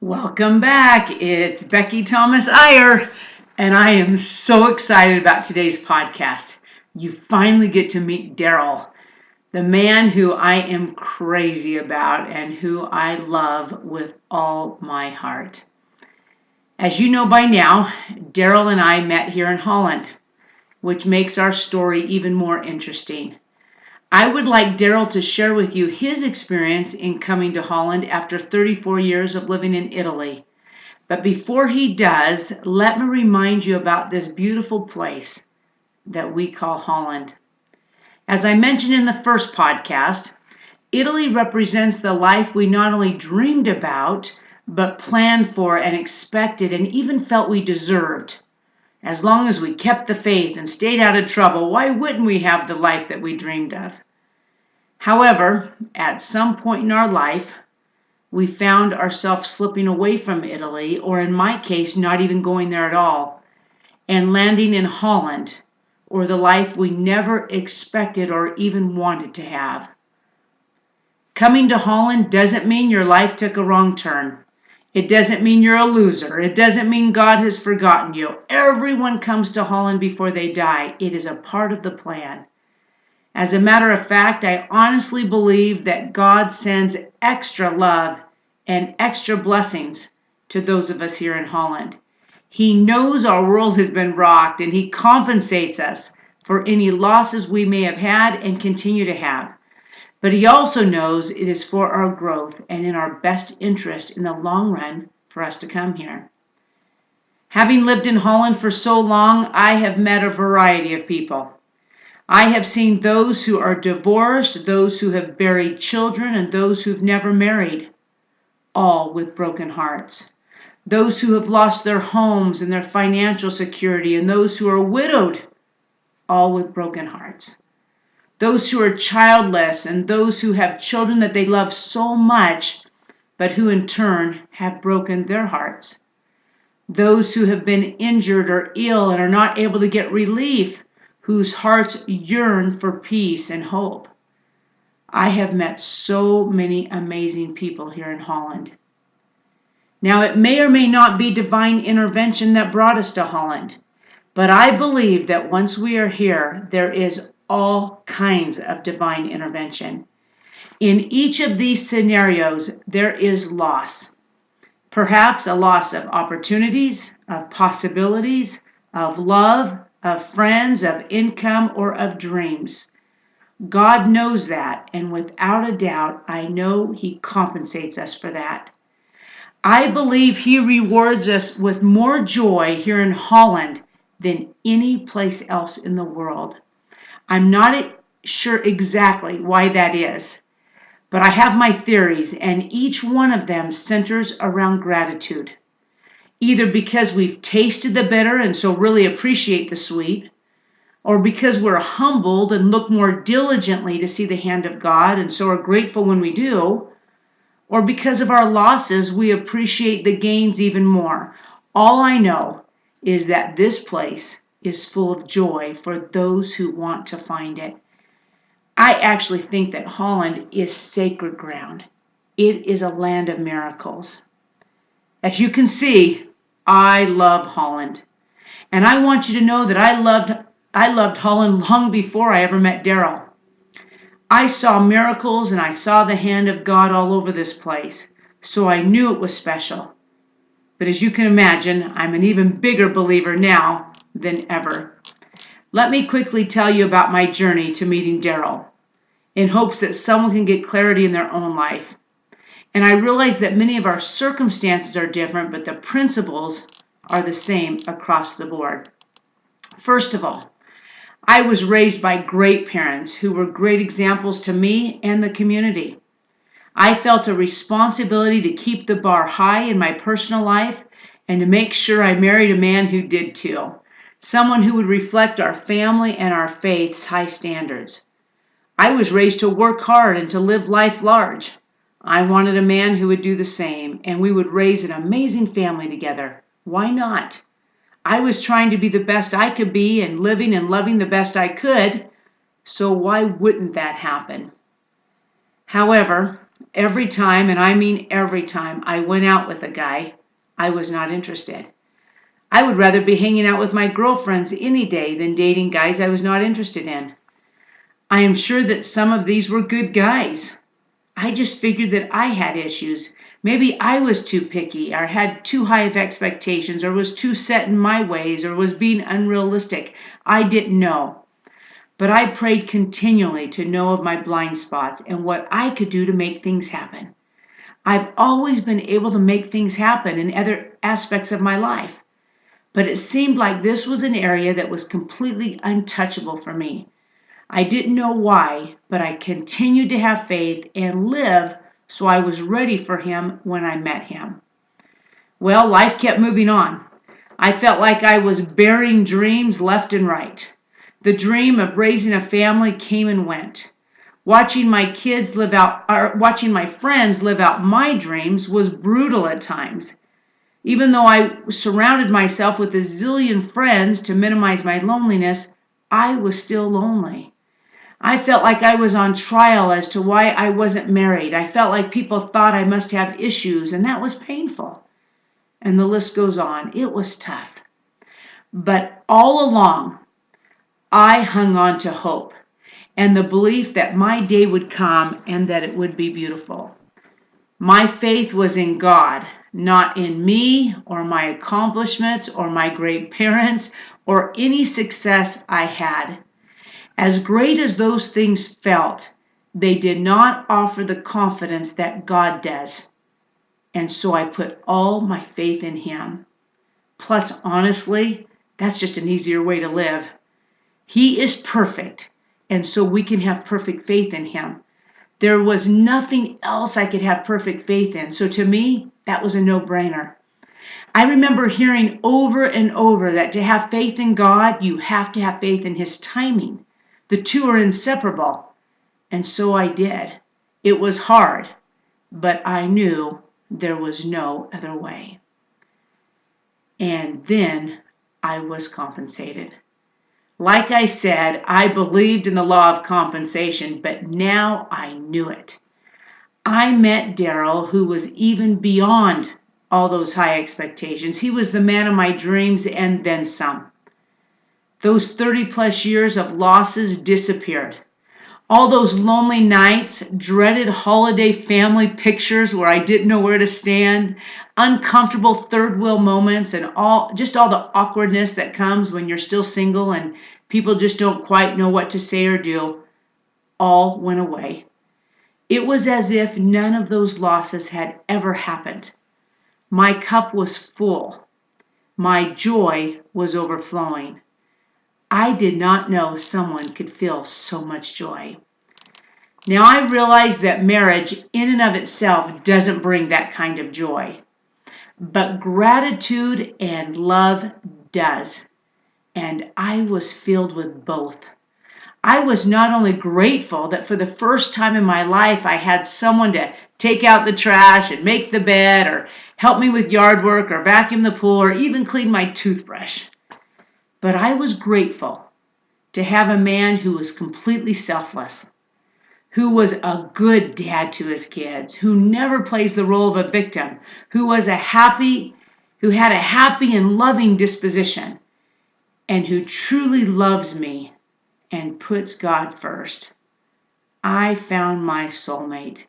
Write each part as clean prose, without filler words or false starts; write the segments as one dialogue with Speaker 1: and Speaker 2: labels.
Speaker 1: Welcome back. It's Becky Thomas Eyre, and I am so excited about today's podcast. You finally get to meet Darrell, the man who I am crazy about and who I love with all my heart. As you know by now, Darrell and I met here in Holland, which makes our story even more interesting. I would like Darrell to share with you his experience in coming to Holland after 34 years of living in Italy. But before he does, let me remind you about this beautiful place that we call Holland. As I mentioned in the first podcast, Italy represents the life we not only dreamed about, but planned for and expected and even felt we deserved. As long as we kept the faith and stayed out of trouble, why wouldn't we have the life that we dreamed of? However, at some point in our life, we found ourselves slipping away from Italy, or in my case, not even going there at all, and landing in Holland, or the life we never expected or even wanted to have. Coming to Holland doesn't mean your life took a wrong turn. It doesn't mean you're a loser. It doesn't mean God has forgotten you. Everyone comes to Holland before they die. It is a part of the plan. As a matter of fact, I honestly believe that God sends extra love and extra blessings to those of us here in Holland. He knows our world has been rocked, and He compensates us for any losses we may have had and continue to have. But He also knows it is for our growth and in our best interest in the long run for us to come here. Having lived in Holland for so long, I have met a variety of people. I have seen those who are divorced, those who have buried children, and those who've never married, all with broken hearts. Those who have lost their homes and their financial security, and those who are widowed, all with broken hearts. Those who are childless, and those who have children that they love so much, but who in turn have broken their hearts. Those who have been injured or ill and are not able to get relief, whose hearts yearn for peace and hope. I have met so many amazing people here in Holland. Now, it may or may not be divine intervention that brought us to Holland, but I believe that once we are here, there is all kinds of divine intervention. In each of these scenarios, there is loss. Perhaps a loss of opportunities, of possibilities, of love, of friends, of income, or of dreams. God knows that, and without a doubt, I know He compensates us for that. I believe He rewards us with more joy here in Holland than any place else in the world. I'm not sure exactly why that is, but I have my theories, and each one of them centers around gratitude. Either because we've tasted the bitter and so really appreciate the sweet, or because we're humbled and look more diligently to see the hand of God and so are grateful when we do, or because of our losses we appreciate the gains even more. All I know is that this place is full of joy for those who want to find it. I actually think that Holland is sacred ground. It is a land of miracles. As you can see, I love Holland. And I want you to know that I loved Holland long before I ever met Darrell. I saw miracles and I saw the hand of God all over this place, so I knew it was special. But as you can imagine, I'm an even bigger believer now than ever. Let me quickly tell you about my journey to meeting Darrell, in hopes that someone can get clarity in their own life. And I realize that many of our circumstances are different, but the principles are the same across the board. First of all, I was raised by great parents who were great examples to me and the community. I felt a responsibility to keep the bar high in my personal life and to make sure I married a man who did too, someone who would reflect our family and our faith's high standards. I was raised to work hard and to live life large. I wanted a man who would do the same, and we would raise an amazing family together. Why not? I was trying to be the best I could be and living and loving the best I could, so why wouldn't that happen? However, Every time, and I mean every time, I went out with a guy, I was not interested. I would rather be hanging out with my girlfriends any day than dating guys I was not interested in. I am sure that some of these were good guys. I just figured that I had issues. Maybe I was too picky, or had too high of expectations, or was too set in my ways, or was being unrealistic. I didn't know. But I prayed continually to know of my blind spots and what I could do to make things happen. I've always been able to make things happen in other aspects of my life, but it seemed like this was an area that was completely untouchable for me. I didn't know why, but I continued to have faith and live so I was ready for him when I met him. Well, life kept moving on. I felt like I was burying dreams left and right. The dream of raising a family came and went. Watching my friends live out my dreams was brutal at times. Even though I surrounded myself with a zillion friends to minimize my loneliness, I was still lonely. I felt like I was on trial as to why I wasn't married. I felt like people thought I must have issues, and that was painful. And the list goes on. It was tough. But all along, I hung on to hope and the belief that my day would come and that it would be beautiful. My faith was in God, not in me or my accomplishments or my great parents or any success I had. As great as those things felt, they did not offer the confidence that God does. And so I put all my faith in Him. Plus, honestly, that's just an easier way to live. He is perfect, and so we can have perfect faith in Him. There was nothing else I could have perfect faith in, so to me, that was a no-brainer. I remember hearing over and over that to have faith in God, you have to have faith in His timing. The two are inseparable, and so I did. It was hard, but I knew there was no other way. And then I was compensated. Like I said, I believed in the law of compensation, but now I knew it. I met Darrell, who was even beyond all those high expectations. He was the man of my dreams and then some. Those 30 plus years of losses disappeared. All those lonely nights, dreaded holiday family pictures where I didn't know where to stand, uncomfortable third wheel moments, and all the awkwardness that comes when you're still single and people just don't quite know what to say or do, all went away. It was as if none of those losses had ever happened. My cup was full. My joy was overflowing. I did not know someone could feel so much joy. Now I realize that marriage in and of itself doesn't bring that kind of joy, but gratitude and love does. And I was filled with both. I was not only grateful that for the first time in my life I had someone to take out the trash and make the bed or help me with yard work or vacuum the pool or even clean my toothbrush. But I was grateful to have a man who was completely selfless, who was a good dad to his kids, who never plays the role of a victim, who had a happy and loving disposition, and who truly loves me and puts God first. I found my soulmate.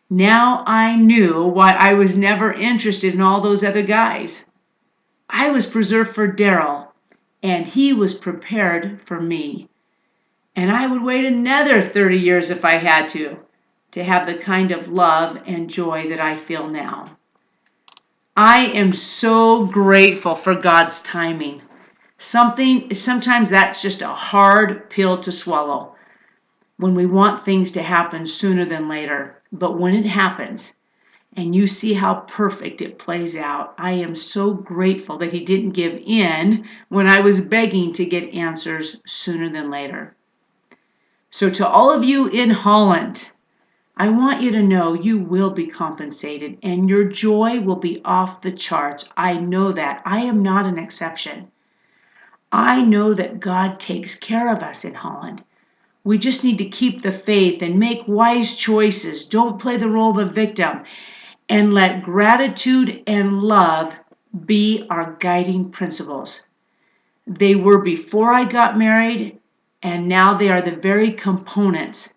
Speaker 1: Now I knew why I was never interested in all those other guys. I was preserved for Darrell, and he was prepared for me. And I would wait another 30 years if I had to have the kind of love and joy that I feel now. I am so grateful for God's timing. Sometimes that's just a hard pill to swallow when we want things to happen sooner than later. But when it happens and you see how perfect it plays out, I am so grateful that He didn't give in when I was begging to get answers sooner than later. So to all of you in Holland, I want you to know you will be compensated and your joy will be off the charts. I know that. I am not an exception. I know that God takes care of us in Holland. We just need to keep the faith and make wise choices. Don't play the role of a victim, and let gratitude and love be our guiding principles. They were before I got married, and now they are the very components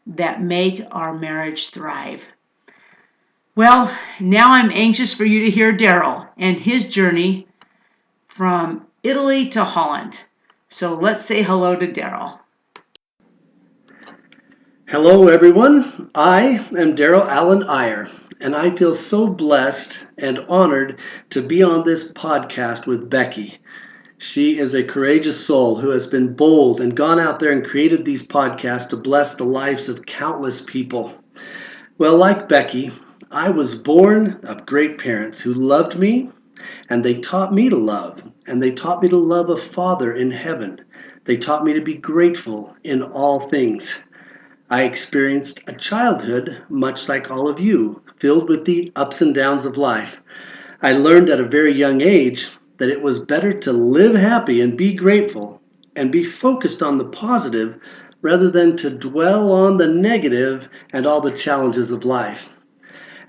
Speaker 1: that make our marriage thrive. Well, now I'm anxious for you to hear Darrell and his journey from Italy to Holland. So let's say hello to Darrell.
Speaker 2: Hello, everyone. I am Darrell Eyre, and I feel so blessed and honored to be on this podcast with Becky. She is a courageous soul who has been bold and gone out there and created these podcasts to bless the lives of countless people. Well, like Becky, I was born of great parents who loved me, and they taught me to love, and they taught me to love a Father in heaven. They taught me to be grateful in all things. I experienced a childhood, much like all of you, filled with the ups and downs of life. I learned at a very young age that it was better to live happy and be grateful and be focused on the positive rather than to dwell on the negative and all the challenges of life.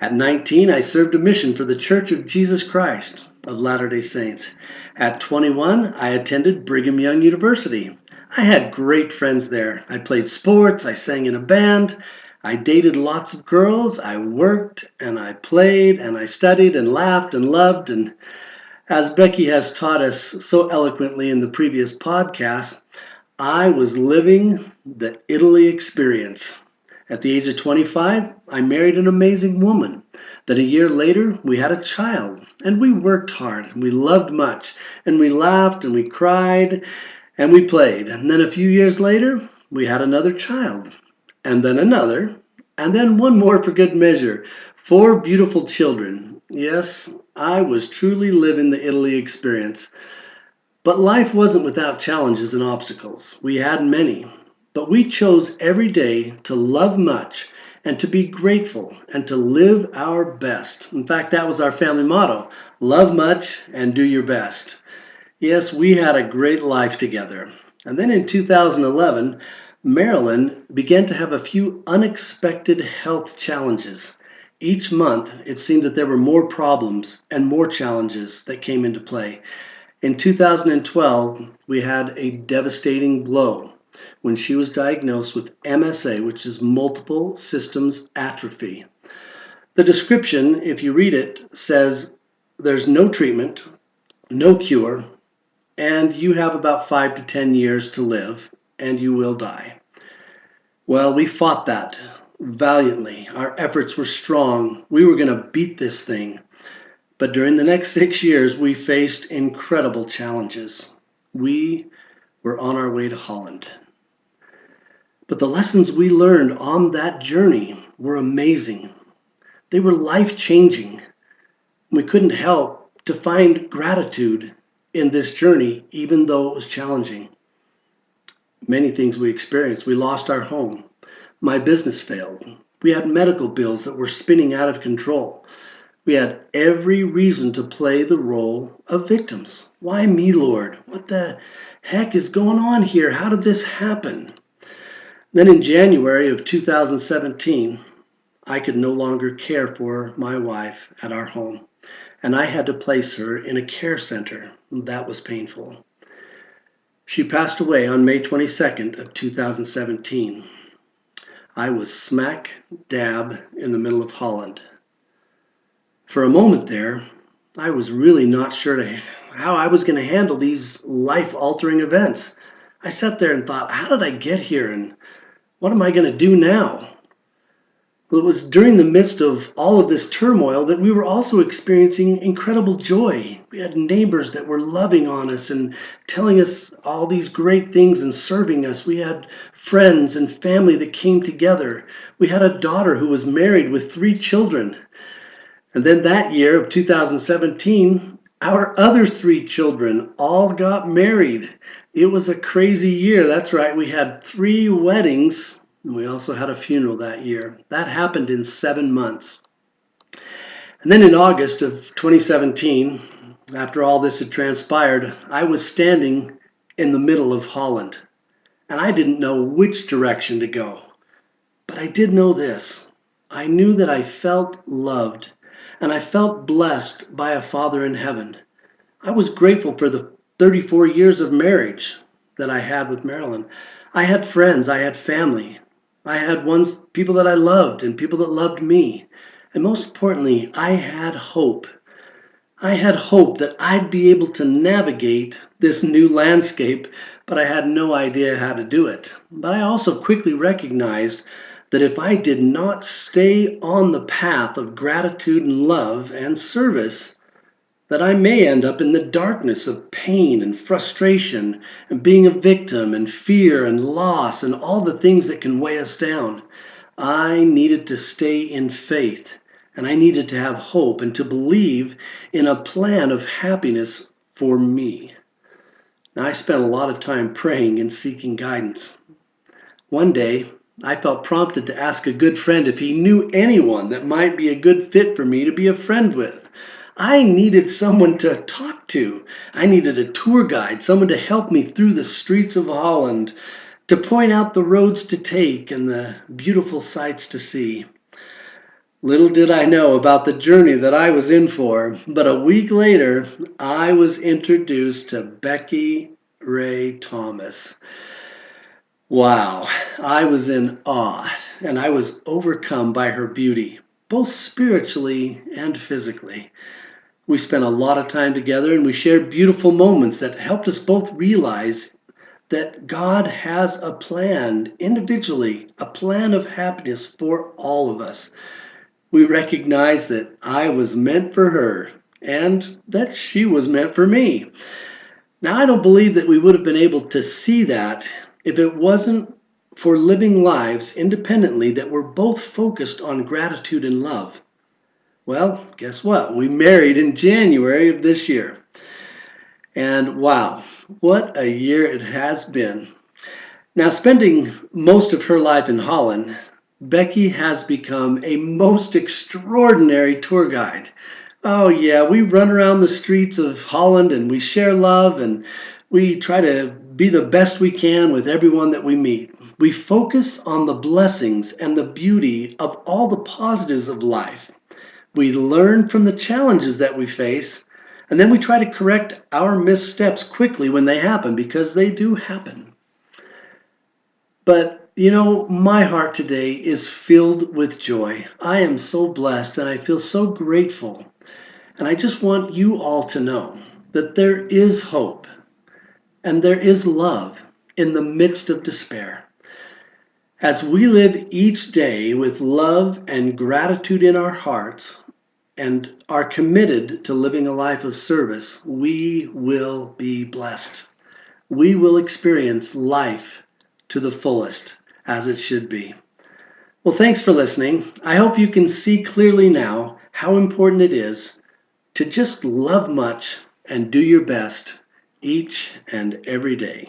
Speaker 2: At 19, I served a mission for the Church of Jesus Christ of Latter-day Saints. At 21, I attended Brigham Young University. I had great friends there. I played sports, I sang in a band, I dated lots of girls, I worked and I played and I studied and laughed and loved. And as Becky has taught us so eloquently in the previous podcast, I was living the Italy experience. At the age of 25, I married an amazing woman. Then a year later, we had a child, and we worked hard, and we loved much, and we laughed, and we cried, and we played. And then a few years later, we had another child, and then another, and then one more for good measure. 4 beautiful children. Yes, I was truly living the Italy experience. But life wasn't without challenges and obstacles. We had many. But we chose every day to love much and to be grateful and to live our best. In fact, that was our family motto: love much and do your best. Yes, we had a great life together. And then in 2011, Marilyn began to have a few unexpected health challenges. Each month, it seemed that there were more problems and more challenges that came into play. In 2012, we had a devastating blow when she was diagnosed with MSA, which is multiple systems atrophy. The description, if you read it, says there's no treatment, no cure, and you have about 5 to 10 years to live, and you will die. Well, we fought that valiantly. Our efforts were strong. We were going to beat this thing. But during the next 6 years, we faced incredible challenges. We were on our way to Holland. But the lessons we learned on that journey were amazing. They were life-changing. We couldn't help to find gratitude in this journey, even though it was challenging. Many things we experienced. We lost our home. My business failed. We had medical bills that were spinning out of control. We had every reason to play the role of victims. Why me, Lord? What the heck is going on here? How did this happen? Then in January of 2017, I could no longer care for my wife at our home, and I had to place her in a care center. That was painful. She passed away on May 22nd of 2017. I was smack dab in the middle of Holland. For a moment there, I was really not sure how I was going to handle these life-altering events. I sat there and thought, how did I get here, and what am I going to do now? Well, it was during the midst of all of this turmoil that we were also experiencing incredible joy. We had neighbors that were loving on us and telling us all these great things and serving us. We had friends and family that came together. We had a daughter who was married with 3 children. And then that year of 2017, our other 3 children all got married. It was a crazy year. That's right. We had 3 weddings, and we also had a funeral that year. That happened in 7 months. And then in August of 2017, after all this had transpired, I was standing in the middle of Holland. and I didn't know which direction to go. But I did know this. I knew that I felt loved, and I felt blessed by a Father in heaven. I was grateful for the 34 years of marriage that I had with Marilyn. I had friends, I had family. I had people that I loved and people that loved me. And most importantly, I had hope. I had hope that I'd be able to navigate this new landscape, but I had no idea how to do it. But I also quickly recognized that if I did not stay on the path of gratitude and love and service, that I may end up in the darkness of pain and frustration and being a victim and fear and loss and all the things that can weigh us down. I needed to stay in faith, and I needed to have hope and to believe in a plan of happiness for me. Now, I spent a lot of time praying and seeking guidance. One day, I felt prompted to ask a good friend if he knew anyone that might be a good fit for me to be a friend with. I needed someone to talk to. I needed a tour guide, someone to help me through the streets of Holland, to point out the roads to take and the beautiful sights to see. Little did I know about the journey that I was in for, but a week later, I was introduced to Becky Ray Thomas. Wow, I was in awe, and I was overcome by her beauty, both spiritually and physically. We spent a lot of time together, and we shared beautiful moments that helped us both realize that God has a plan individually, a plan of happiness for all of us. We recognized that I was meant for her and that she was meant for me. Now, I don't believe that we would have been able to see that if it wasn't for living lives independently that were both focused on gratitude and love. Well, guess what? We married in January of this year. And wow, what a year it has been. Now, spending most of her life in Holland, Becky has become a most extraordinary tour guide. Oh yeah, we run around the streets of Holland and we share love and we try to be the best we can with everyone that we meet. We focus on the blessings and the beauty of all the positives of life. We learn from the challenges that we face, and then we try to correct our missteps quickly when they happen, because they do happen. But my heart today is filled with joy. I am so blessed and I feel so grateful. And I just want you all to know that there is hope and there is love in the midst of despair. As we live each day with love and gratitude in our hearts and are committed to living a life of service, we will be blessed. We will experience life to the fullest, as it should be. Well, thanks for listening. I hope you can see clearly now how important it is to just love much and do your best each and every day.